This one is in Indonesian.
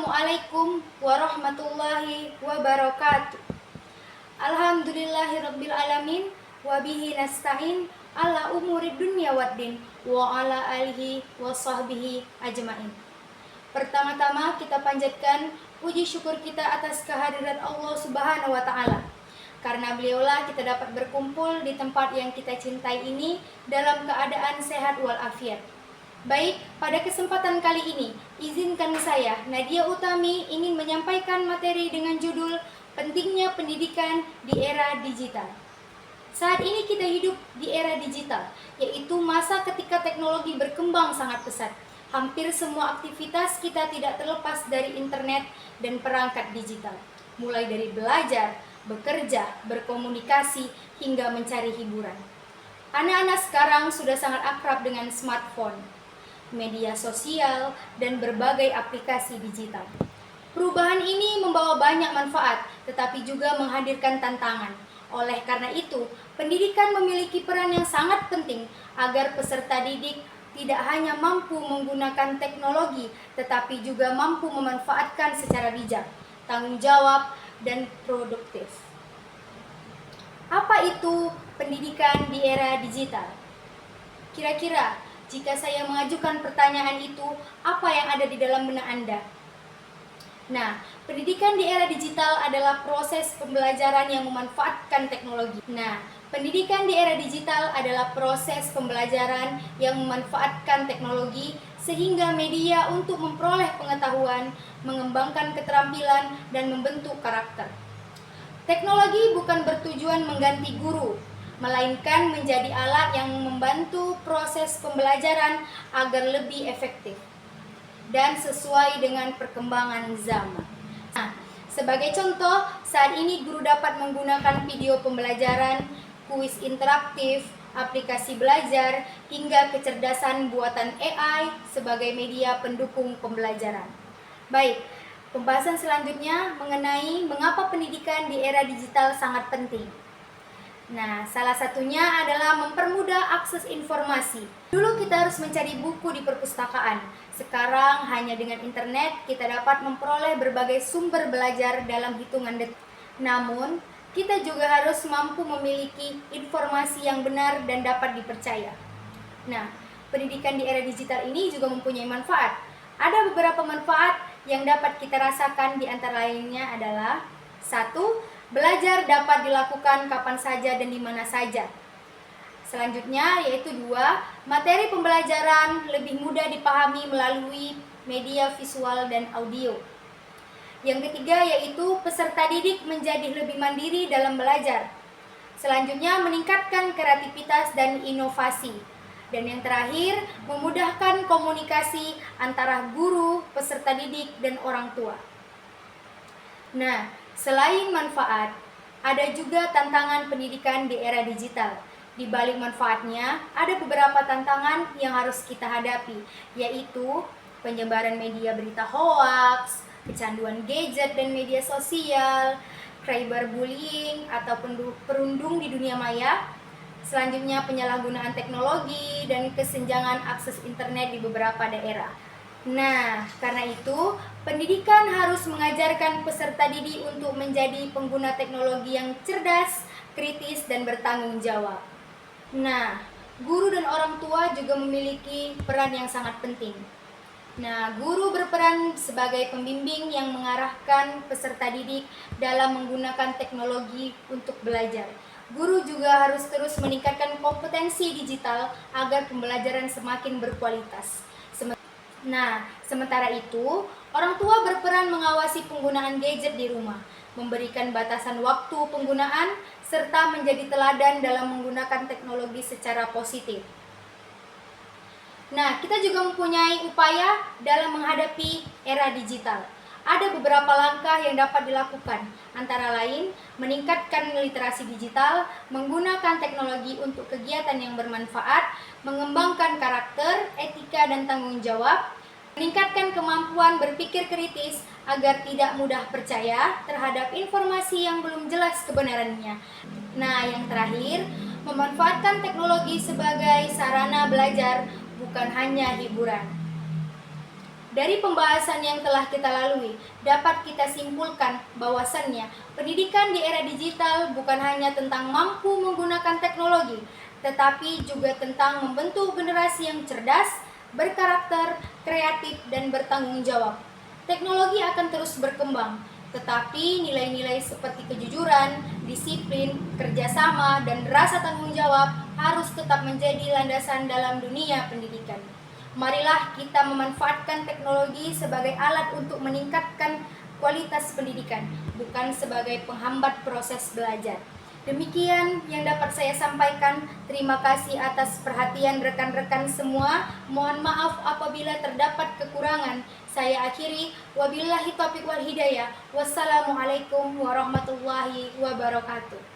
Assalamualaikum warahmatullahi wabarakatuh. Alhamdulillahirabbil alamin wa bihi nasta'in ala umuri dunya waddin wa ala alihi wa sahbihi ajmain. Pertama-tama kita panjatkan puji syukur kita atas kehadiran Allah Subhanahu wa taala. Karena beliaulah kita dapat berkumpul di tempat yang kita cintai ini dalam keadaan sehat walafiat. Baik, pada kesempatan kali ini, izinkan saya, Nadia Utami, ingin menyampaikan materi dengan judul Pentingnya Pendidikan di Era Digital. Saat ini kita hidup di era digital, yaitu masa ketika teknologi berkembang sangat pesat. Hampir semua aktivitas kita tidak terlepas dari internet dan perangkat digital. Mulai dari belajar, bekerja, berkomunikasi, hingga mencari hiburan. Anak-anak sekarang sudah sangat akrab dengan smartphone, media sosial, dan berbagai aplikasi digital. Perubahan ini membawa banyak manfaat, tetapi juga menghadirkan tantangan. Oleh karena itu, pendidikan memiliki peran yang sangat penting agar peserta didik tidak hanya mampu menggunakan teknologi, tetapi juga mampu memanfaatkan secara bijak, tanggung jawab, dan produktif. Apa itu pendidikan di era digital? Kira-kira jika saya mengajukan pertanyaan itu, apa yang ada di dalam benak Anda? Nah, pendidikan di era digital adalah proses pembelajaran yang memanfaatkan teknologi. Pendidikan di era digital adalah proses pembelajaran yang memanfaatkan teknologi sehingga media untuk memperoleh pengetahuan, mengembangkan keterampilan, dan membentuk karakter. Teknologi bukan bertujuan mengganti guru, melainkan menjadi alat yang membantu proses pembelajaran agar lebih efektif dan sesuai dengan perkembangan zaman. Sebagai contoh, saat ini guru dapat menggunakan video pembelajaran, kuis interaktif, aplikasi belajar, hingga kecerdasan buatan AI sebagai media pendukung pembelajaran. Baik, pembahasan selanjutnya mengenai mengapa pendidikan di era digital sangat penting. Salah satunya adalah mempermudah akses informasi. Dulu kita harus mencari buku di perpustakaan. Sekarang hanya dengan internet kita dapat memperoleh berbagai sumber belajar dalam hitungan detik. Namun, kita juga harus mampu memiliki informasi yang benar dan dapat dipercaya. Pendidikan di era digital ini juga mempunyai manfaat. Ada beberapa manfaat yang dapat kita rasakan, di antara lainnya adalah 1. Belajar dapat dilakukan kapan saja dan di mana saja. Selanjutnya yaitu 2. Materi pembelajaran lebih mudah dipahami melalui media visual dan audio. Yang ketiga yaitu peserta didik menjadi lebih mandiri dalam belajar. Selanjutnya meningkatkan kreativitas dan inovasi. Dan yang terakhir, memudahkan komunikasi antara guru, peserta didik, dan orang tua. Selain manfaat, ada juga tantangan pendidikan di era digital. Di balik manfaatnya, ada beberapa tantangan yang harus kita hadapi, yaitu penyebaran media berita hoaks, kecanduan gadget dan media sosial, cyberbullying ataupun perundung di dunia maya. Selanjutnya penyalahgunaan teknologi dan kesenjangan akses internet di beberapa daerah. Karena itu, pendidikan harus mengajarkan peserta didik untuk menjadi pengguna teknologi yang cerdas, kritis, dan bertanggung jawab. Guru dan orang tua juga memiliki peran yang sangat penting. Guru berperan sebagai pembimbing yang mengarahkan peserta didik dalam menggunakan teknologi untuk belajar. Guru juga harus terus meningkatkan kompetensi digital agar pembelajaran semakin berkualitas. Sementara itu, orang tua berperan mengawasi penggunaan gadget di rumah, memberikan batasan waktu penggunaan, serta menjadi teladan dalam menggunakan teknologi secara positif. Kita juga mempunyai upaya dalam menghadapi era digital. Ada beberapa langkah yang dapat dilakukan, antara lain meningkatkan literasi digital, menggunakan teknologi untuk kegiatan yang bermanfaat, mengembangkan karakter, etika, dan tanggung jawab, meningkatkan kemampuan berpikir kritis agar tidak mudah percaya terhadap informasi yang belum jelas kebenarannya. Yang terakhir, memanfaatkan teknologi sebagai sarana belajar, bukan hanya hiburan. Dari pembahasan yang telah kita lalui, dapat kita simpulkan bahwasannya pendidikan di era digital bukan hanya tentang mampu menggunakan teknologi, tetapi juga tentang membentuk generasi yang cerdas, berkarakter, kreatif, dan bertanggung jawab. Teknologi akan terus berkembang, tetapi nilai-nilai seperti kejujuran, disiplin, kerjasama, dan rasa tanggung jawab harus tetap menjadi landasan dalam dunia pendidikan. Marilah kita memanfaatkan teknologi sebagai alat untuk meningkatkan kualitas pendidikan, bukan sebagai penghambat proses belajar. Demikian yang dapat saya sampaikan. Terima kasih atas perhatian rekan-rekan semua. Mohon maaf apabila terdapat kekurangan. Saya akhiri. Wabillahi taufiq wal hidayah. Wassalamualaikum warahmatullahi wabarakatuh.